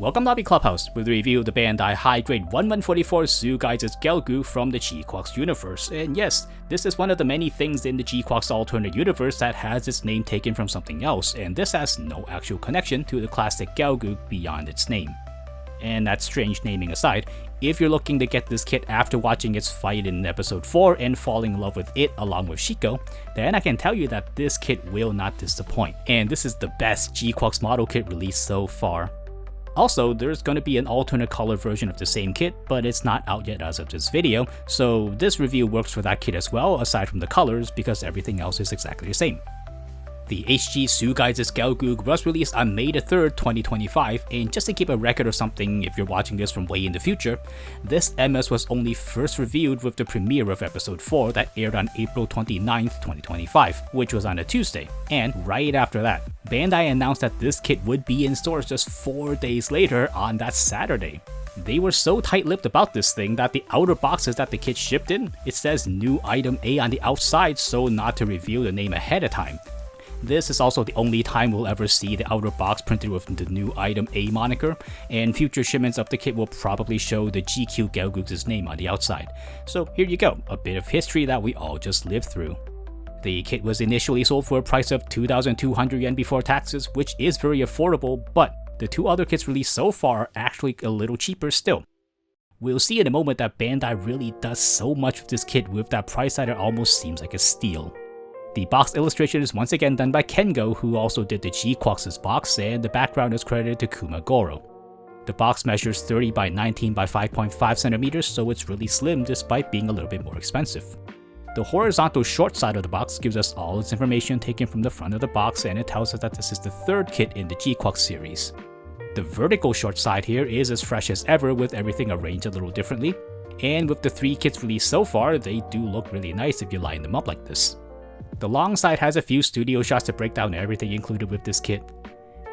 Welcome to Lobby Clubhouse with a review of the Bandai High Grade 1144 Sugai Gelgoog from the GQuuuuuux universe. And yes, this is one of the many things in the GQuuuuuux alternate universe that has its name taken from something else, and this has no actual connection to the classic Gelgoog beyond its name. And that strange naming aside, if you're looking to get this kit after watching its fight in episode 4 and falling in love with it along with Shiko, then I can tell you that this kit will not disappoint, and this is the best GQuuuuuux model kit released so far. Also, there's going to be an alternate color version of the same kit, but it's not out yet as of this video, so this review works for that kit as well, aside from the colors, because everything else is exactly the same. The HG Sugai Gelgoog was released on May 3rd, 2025, and just to keep a record of something if you're watching this from way in the future, this MS was only first reviewed with the premiere of episode 4 that aired on April 29th, 2025, which was on a Tuesday. And right after that, Bandai announced that this kit would be in stores just 4 days later on that Saturday. They were so tight-lipped about this thing that the outer boxes that the kit shipped in, it says New Item A on the outside so not to reveal the name ahead of time. This is also the only time we'll ever see the outer box printed with the New Item A moniker, and future shipments of the kit will probably show the GQ Gelgoog's name on the outside. So here you go, a bit of history that we all just lived through. The kit was initially sold for a price of 2,200 yen before taxes, which is very affordable, but the two other kits released so far are actually a little cheaper still. We'll see in a moment that Bandai really does so much with this kit with that price that it almost seems like a steal. The box illustration is once again done by Kengo, who also did the GQuuuuux's box, and the background is credited to Kumagoro. The box measures 30 by 19 by 5.5 centimeters, so it's really slim despite being a little bit more expensive. The horizontal short side of the box gives us all its information taken from the front of the box, and it tells us that this is the third kit in the GQuuuuuux series. The vertical short side here is as fresh as ever with everything arranged a little differently, and with the 3 kits released so far, they do look really nice if you line them up like this. The long side has a few studio shots to break down everything included with this kit.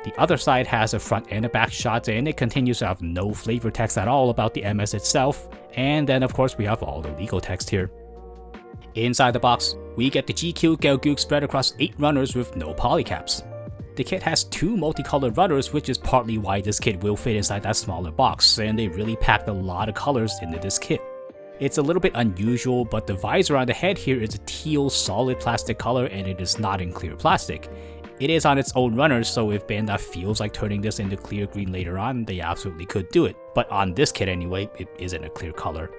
The other side has a front and a back shot, and it continues to have no flavor text at all about the MS itself, and then of course we have all the legal text here. Inside the box, we get the GQ Gelgoog spread across 8 runners with no polycaps. The kit has 2 multicolored runners, which is partly why this kit will fit inside that smaller box, and they really packed a lot of colors into this kit. It's a little bit unusual, but the visor on the head here is a teal solid plastic color and it is not in clear plastic. It is on its own runner, so if Bandai feels like turning this into clear green later on, they absolutely could do it. But on this kit anyway, it isn't a clear color.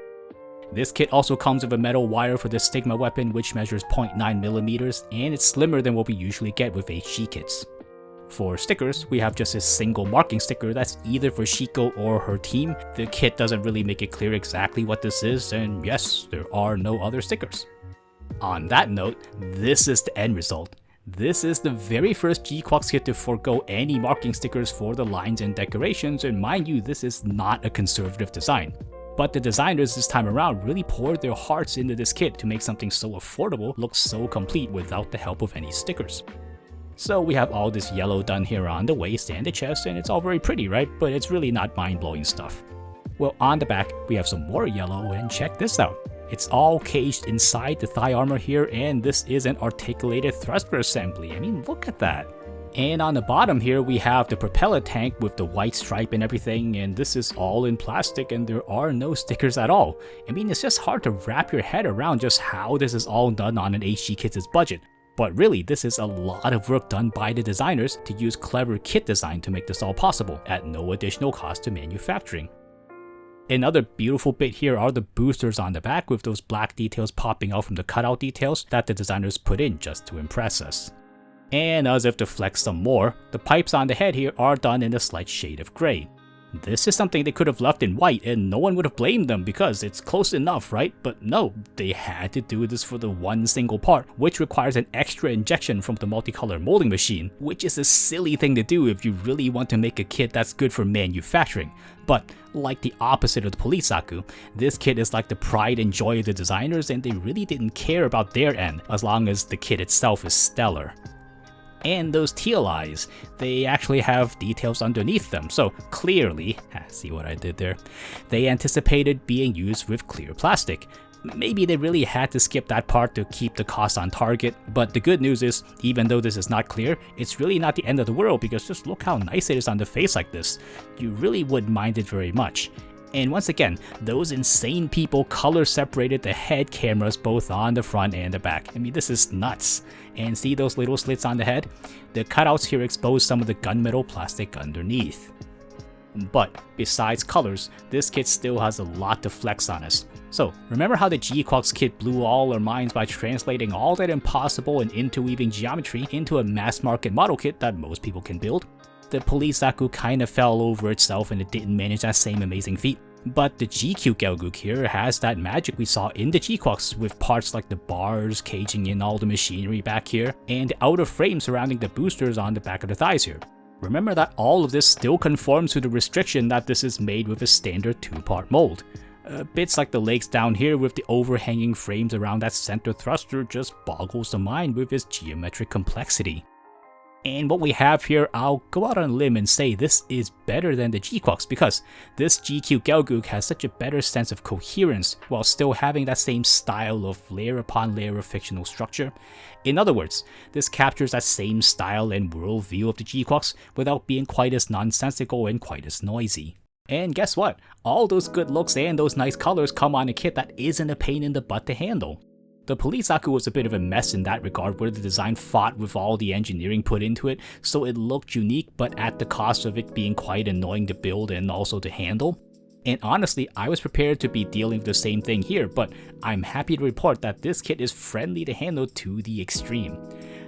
This kit also comes with a metal wire for the Stigma weapon, which measures 0.9mm, and it's slimmer than what we usually get with HG kits. For stickers, we have just a single marking sticker that's either for Shiko or her team. The kit doesn't really make it clear exactly what this is, and yes, there are no other stickers. On that note, this is the end result. This is the very first GQuuuuuux kit to forego any marking stickers for the lines and decorations, and mind you, this is not a conservative design. But the designers this time around really poured their hearts into this kit to make something so affordable look so complete without the help of any stickers. So we have all this yellow done here on the waist and the chest, and it's all very pretty, right? But it's really not mind-blowing stuff. Well, on the back, we have some more yellow, and check this out. It's all caged inside the thigh armor here, and this is an articulated thruster assembly. I mean, look at that. And on the bottom here, we have the propeller tank with the white stripe and everything, and this is all in plastic, and there are no stickers at all. I mean, it's just hard to wrap your head around just how this is all done on an HG kit's budget. But really, this is a lot of work done by the designers to use clever kit design to make this all possible, at no additional cost to manufacturing. Another beautiful bit here are the boosters on the back with those black details popping out from the cutout details that the designers put in just to impress us. And as if to flex some more, the pipes on the head here are done in a slight shade of grey. This is something they could have left in white and no one would have blamed them because it's close enough, right? But no, they had to do this for the one single part, which requires an extra injection from the multicolor molding machine, which is a silly thing to do if you really want to make a kit that's good for manufacturing. But like the opposite of the Polisaku, this kit is like the pride and joy of the designers, and they really didn't care about their end as long as the kit itself is stellar. And those teal eyes, they actually have details underneath them, so clearly, see what I did there, they anticipated being used with clear plastic. Maybe they really had to skip that part to keep the cost on target, but the good news is, even though this is not clear, it's really not the end of the world because just look how nice it is on the face like this. You really wouldn't mind it very much. And once again, those insane people color separated the head cameras both on the front and the back. I mean, this is nuts. And see those little slits on the head? The cutouts here expose some of the gunmetal plastic underneath. But besides colors, this kit still has a lot to flex on us. So remember how the GQuuuuuux kit blew all our minds by translating all that impossible and interweaving geometry into a mass market model kit that most people can build? The Police Aku kinda fell over itself and it didn't manage that same amazing feat. But the GQ Gelgoog here has that magic we saw in the GQuuuuuux with parts like the bars caging in all the machinery back here and the outer frame surrounding the boosters on the back of the thighs here. Remember that all of this still conforms to the restriction that this is made with a standard 2-part mold. Bits like the legs down here with the overhanging frames around that center thruster just boggles the mind with its geometric complexity. And what we have here, I'll go out on a limb and say this is better than the GQuuuuuux because this GQ Gelgoog has such a better sense of coherence while still having that same style of layer upon layer of fictional structure. In other words, this captures that same style and worldview of the GQuuuuuux without being quite as nonsensical and quite as noisy. And guess what? All those good looks and those nice colors come on a kit that isn't a pain in the butt to handle. The Police Aku was a bit of a mess in that regard where the design fought with all the engineering put into it, so it looked unique but at the cost of it being quite annoying to build and also to handle. And honestly, I was prepared to be dealing with the same thing here, but I'm happy to report that this kit is friendly to handle to the extreme.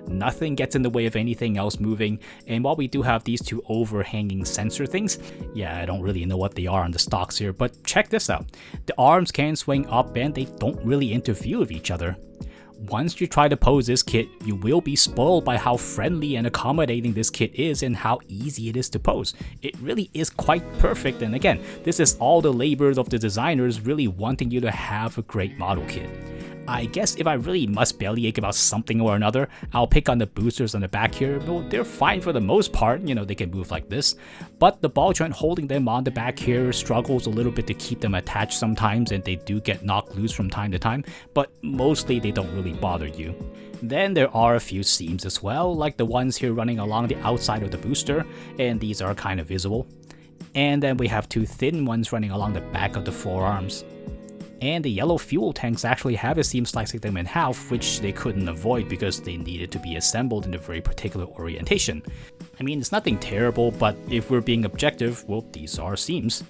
Nothing gets in the way of anything else moving, and while we do have these two overhanging sensor things, yeah, I don't really know what they are on the stocks here, but check this out. The arms can swing up and they don't really interfere with each other. Once you try to pose this kit, you will be spoiled by how friendly and accommodating this kit is and how easy it is to pose. It really is quite perfect, and again, this is all the labors of the designers really wanting you to have a great model kit. I guess if I really must bellyache about something or another, I'll pick on the boosters on the back here. Well, they're fine for the most part, you know, they can move like this. But the ball joint holding them on the back here struggles a little bit to keep them attached sometimes, and they do get knocked loose from time to time, but mostly they don't really bother you. Then there are a few seams as well, like the ones here running along the outside of the booster, and these are kind of visible. And then we have two thin ones running along the back of the forearms. And the yellow fuel tanks actually have a seam slicing them in half, which they couldn't avoid because they needed to be assembled in a very particular orientation. I mean, it's nothing terrible, but if we're being objective, well, these are seams.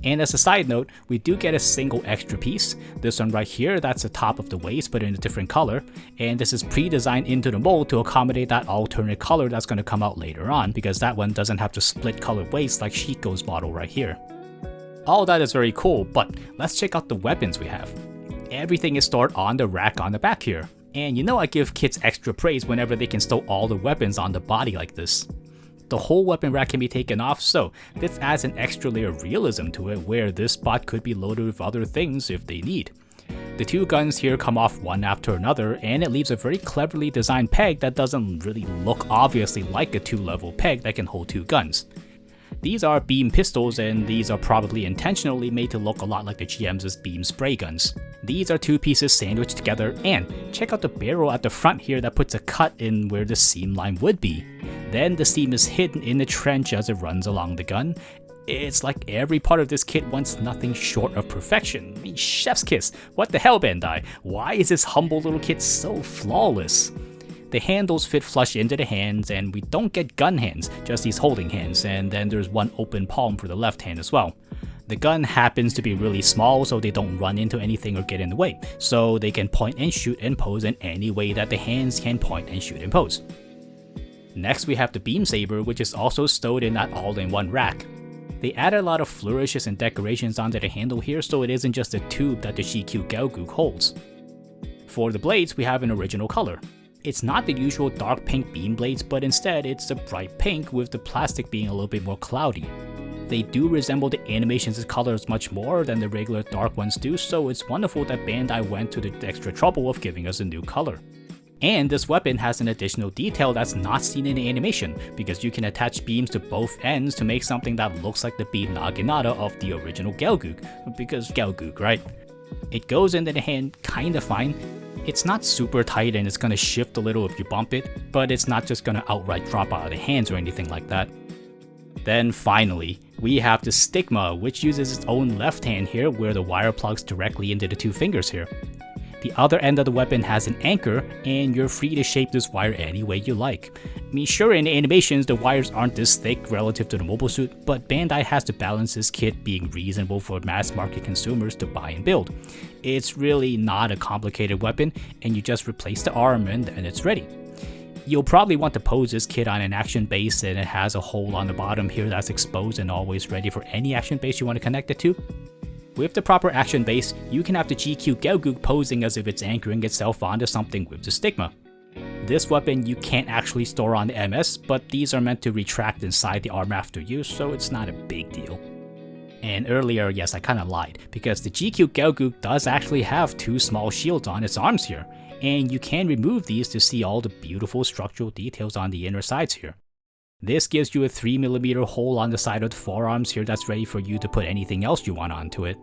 And as a side note, we do get a single extra piece. This one right here, that's the top of the waist but in a different color, and this is pre-designed into the mold to accommodate that alternate color that's going to come out later on, because that one doesn't have to split color waist like Shiko's model right here. All that is very cool, but let's check out the weapons we have. Everything is stored on the rack on the back here, and you know I give kits extra praise whenever they can stow all the weapons on the body like this. The whole weapon rack can be taken off, so this adds an extra layer of realism to it where this spot could be loaded with other things if they need. The two guns here come off one after another, and it leaves a very cleverly designed peg that doesn't really look obviously like a 2-level peg that can hold two guns. These are beam pistols, and these are probably intentionally made to look a lot like the GM's beam spray guns. These are two pieces sandwiched together, and check out the barrel at the front here that puts a cut in where the seam line would be. Then the seam is hidden in the trench as it runs along the gun. It's like every part of this kit wants nothing short of perfection. I mean, chef's kiss. What the hell, Bandai? Why is this humble little kit so flawless? The handles fit flush into the hands, and we don't get gun hands, just these holding hands, and then there's one open palm for the left hand as well. The gun happens to be really small so they don't run into anything or get in the way, so they can point and shoot and pose in any way that the hands can point and shoot and pose. Next we have the beam saber, which is also stowed in that all-in-one rack. They added a lot of flourishes and decorations onto the handle here so it isn't just a tube that the GQ Gelgoog holds. For the blades we have an original color. It's not the usual dark pink beam blades, but instead it's a bright pink with the plastic being a little bit more cloudy. They do resemble the animations' colors much more than the regular dark ones do, so it's wonderful that Bandai went to the extra trouble of giving us a new color. And this weapon has an additional detail that's not seen in the animation, because you can attach beams to both ends to make something that looks like the beam naginata of the original Gelgoog, because Gelgoog, right? It goes into the hand kinda fine. It's not super tight and it's gonna shift a little if you bump it, but it's not just gonna outright drop out of the hands or anything like that. Then finally, we have the Stigma, which uses its own left hand here where the wire plugs directly into the two fingers here. The other end of the weapon has an anchor, and you're free to shape this wire any way you like. I mean, sure, in the animations the wires aren't this thick relative to the mobile suit, but Bandai has to balance this kit being reasonable for mass market consumers to buy and build. It's really not a complicated weapon, and you just replace the arm and then it's ready. You'll probably want to pose this kit on an action base, and it has a hole on the bottom here that's exposed and always ready for any action base you want to connect it to. With the proper action base, you can have the GQ Gelgoog posing as if it's anchoring itself onto something with the Stigma. This weapon you can't actually store on the MS, but these are meant to retract inside the arm after use, so it's not a big deal. And earlier, yes, I kinda lied, because the GQ Gelgoog does actually have two small shields on its arms here, and you can remove these to see all the beautiful structural details on the inner sides here. This gives you a 3mm hole on the side of the forearms here that's ready for you to put anything else you want onto it.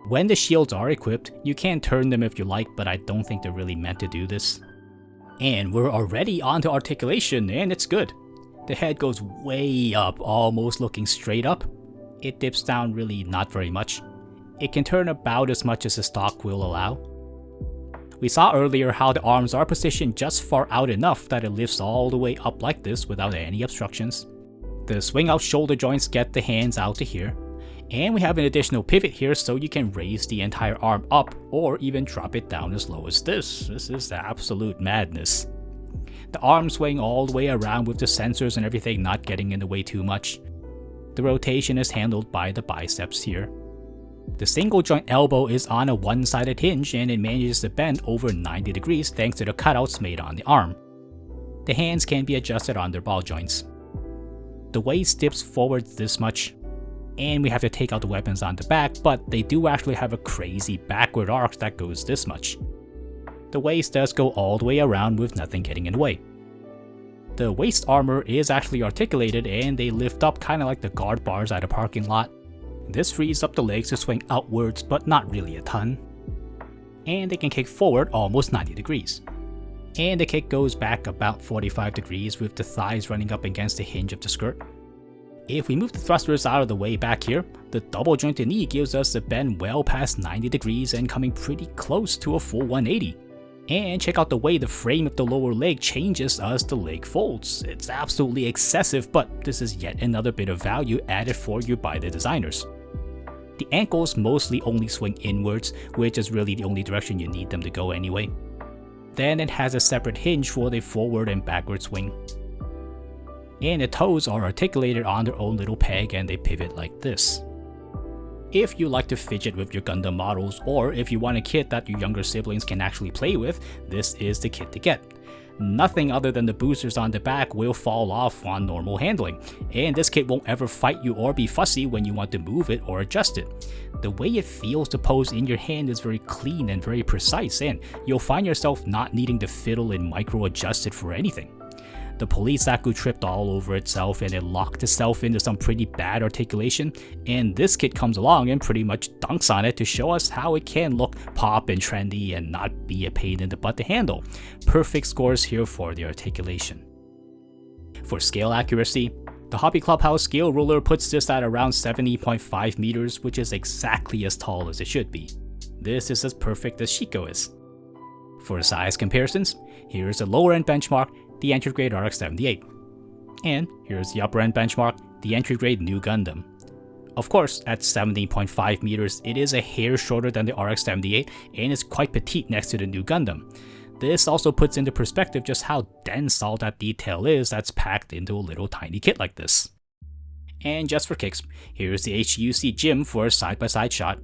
When the shields are equipped, you can turn them if you like, but I don't think they're really meant to do this. And we're already onto articulation, and it's good. The head goes way up, almost looking straight up. It dips down really not very much. It can turn about as much as the stock will allow. We saw earlier how the arms are positioned just far out enough that it lifts all the way up like this without any obstructions. The swing out shoulder joints get the hands out to here. And we have an additional pivot here so you can raise the entire arm up or even drop it down as low as this. This is absolute madness. The arm swing all the way around with the sensors and everything not getting in the way too much. The rotation is handled by the biceps here. The single joint elbow is on a one-sided hinge and it manages to bend over 90 degrees thanks to the cutouts made on the arm. The hands can be adjusted on their ball joints. The waist dips forward this much. And we have to take out the weapons on the back, but they do actually have a crazy backward arc that goes this much. The waist does go all the way around with nothing getting in the way. The waist armor is actually articulated and they lift up kind of like the guard bars at a parking lot. This frees up the legs to swing outwards, but not really a ton. And they can kick forward almost 90 degrees. And the kick goes back about 45 degrees with the thighs running up against the hinge of the skirt. If we move the thrusters out of the way back here, the double jointed knee gives us a bend well past 90 degrees and coming pretty close to a full 180. And check out the way the frame of the lower leg changes as the leg folds. It's absolutely excessive, but this is yet another bit of value added for you by the designers. The ankles mostly only swing inwards, which is really the only direction you need them to go anyway. Then it has a separate hinge for the forward and backward swing. And the toes are articulated on their own little peg and they pivot like this. If you like to fidget with your Gundam models, or if you want a kit that your younger siblings can actually play with, this is the kit to get. Nothing other than the boosters on the back will fall off on normal handling, and this kit won't ever fight you or be fussy when you want to move it or adjust it. The way it feels to pose in your hand is very clean and very precise, and you'll find yourself not needing to fiddle and micro adjust it for anything. The police Aku tripped all over itself and it locked itself into some pretty bad articulation, and this kit comes along and pretty much dunks on it to show us how it can look pop and trendy and not be a pain in the butt to handle. Perfect scores here for the articulation. For scale accuracy, the Hobby Clubhouse scale ruler puts this at around 70.5 meters, which is exactly as tall as it should be. This is as perfect as Shiko is. For size comparisons, here's the lower end benchmark, the entry grade RX-78. And here's the upper end benchmark, the entry grade New Gundam. Of course, at 17.5 meters, it is a hair shorter than the RX-78 and is quite petite next to the New Gundam. This also puts into perspective just how dense all that detail is that's packed into a little tiny kit like this. And just for kicks, here's the HUC Gym for a side-by-side shot.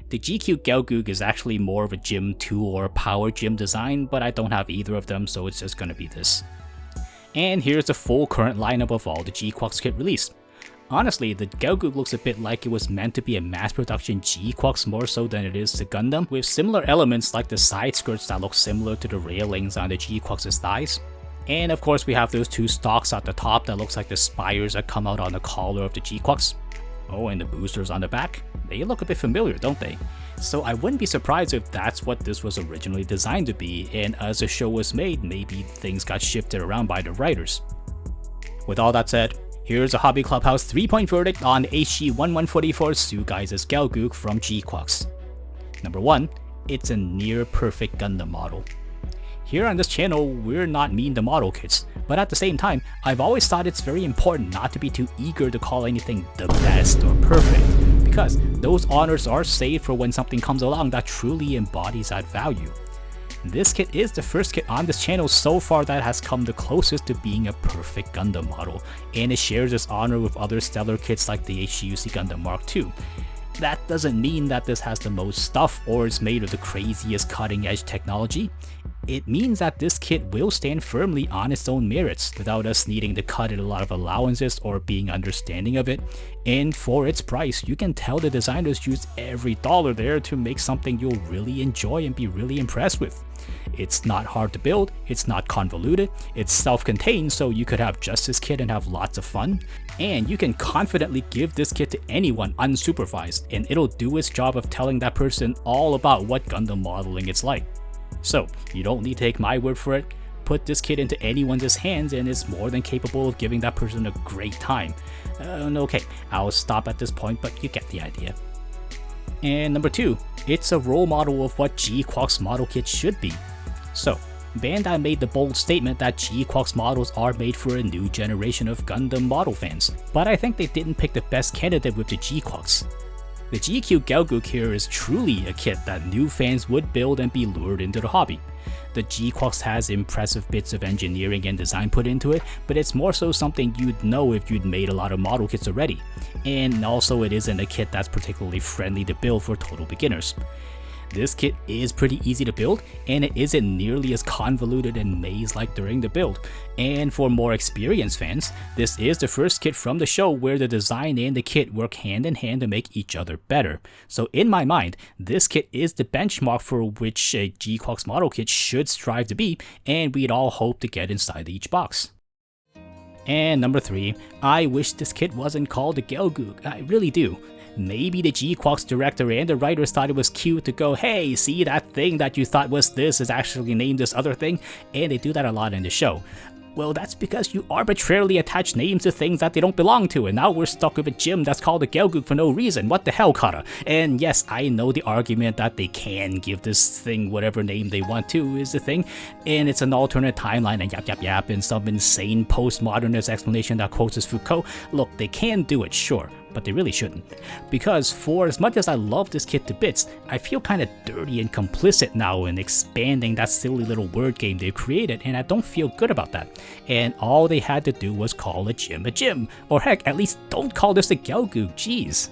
The GQ Gelgoog is actually more of a Gym 2 or Power Gym design, but I don't have either of them, so it's just gonna be this. And here's the full current lineup of all the GQuuuuuux kit released. Honestly, the Gelgoog looks a bit like it was meant to be a mass production GQuuuuuux more so than it is to Gundam, with similar elements like the side skirts that look similar to the railings on the GQuuuuux's thighs. And of course we have those two stalks at the top that looks like the spires that come out on the collar of the GQuuuuuux. Oh, and the boosters on the back. They look a bit familiar, don't they? So I wouldn't be surprised if that's what this was originally designed to be, and as the show was made, maybe things got shifted around by the writers. With all that said, here's a Hobby Clubhouse 3-point verdict on HG1144 Sugai's Gelgoog from GQuuuuuux. Number 1, it's a near perfect Gundam model. Here on this channel, we're not mean to model kits, but at the same time, I've always thought it's very important not to be too eager to call anything the best or perfect, because those honors are saved for when something comes along that truly embodies that value. This kit is the first kit on this channel so far that has come the closest to being a perfect Gundam model, and it shares this honor with other stellar kits like the HGUC Gundam Mark II. That doesn't mean that this has the most stuff or is made of the craziest cutting edge technology. It means that this kit will stand firmly on its own merits without us needing to cut it a lot of allowances or being understanding of it, and for its price you can tell the designers used every dollar there to make something you'll really enjoy and be really impressed with. It's not hard to build, it's not convoluted, it's self-contained so you could have just this kit and have lots of fun, and you can confidently give this kit to anyone unsupervised and it'll do its job of telling that person all about what Gundam modeling is like. So you don't need to take my word for it, put this kit into anyone's hands and it's more than capable of giving that person a great time. Okay, I'll stop at this point, but you get the idea. And number 2, it's a role model of what GQuuuuuux model kits should be. So, Bandai made the bold statement that GQuuuuuux models are made for a new generation of Gundam model fans, but I think they didn't pick the best candidate with the GQuuuuuux. The GQ Gelgoog here is truly a kit that new fans would build and be lured into the hobby. The GQuuuuuux has impressive bits of engineering and design put into it, but it's more so something you'd know if you'd made a lot of model kits already. And also it isn't a kit that's particularly friendly to build for total beginners. This kit is pretty easy to build, and it isn't nearly as convoluted and maze-like during the build. And for more experienced fans, this is the first kit from the show where the design and the kit work hand in hand to make each other better. So in my mind, this kit is the benchmark for which a GQuuuuuux model kit should strive to be, and we'd all hope to get inside each box. And number 3, I wish this kit wasn't called the Gelgoog, I really do. Maybe the GQuuuuuux director and the writers thought it was cute to go, hey, see that thing that you thought was this is actually named this other thing, and they do that a lot in the show. Well, that's because you arbitrarily attach names to things that they don't belong to, and now we're stuck with a gym that's called a Gelgoog for no reason. What the hell, Kara? And yes, I know the argument that they can give this thing whatever name they want to is the thing, and it's an alternate timeline and yap, and some insane postmodernist explanation that quotes as Foucault. Look, they can do it, sure, but they really shouldn't. Because for as much as I love this kit to bits, I feel kinda dirty and complicit now in expanding that silly little word game they've created, and I don't feel good about that. And all they had to do was call a gym, or heck, at least don't call this a Gelgoog, jeez.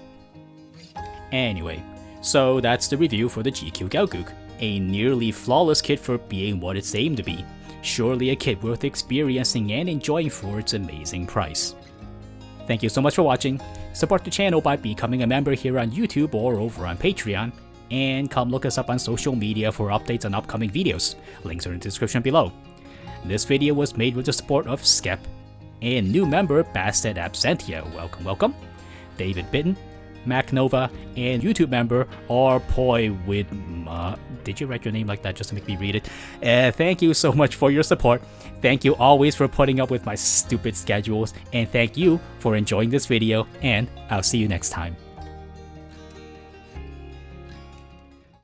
Anyway, so that's the review for the GQ Gelgoog. A nearly flawless kit for being what it's aimed to be. Surely a kit worth experiencing and enjoying for its amazing price. Thank you so much for watching. Support the channel by becoming a member here on YouTube or over on Patreon, and come look us up on social media for updates on upcoming videos. Links are in the description below. This video was made with the support of Skep, and new member Bastet Absentia, welcome, David Bitten, MacNova, and YouTube member Arpoi Widma. Did you write your name like that just to make me read it? Thank you so much for your support. Thank you always for putting up with my stupid schedules, and thank you for enjoying this video, and I'll see you next time.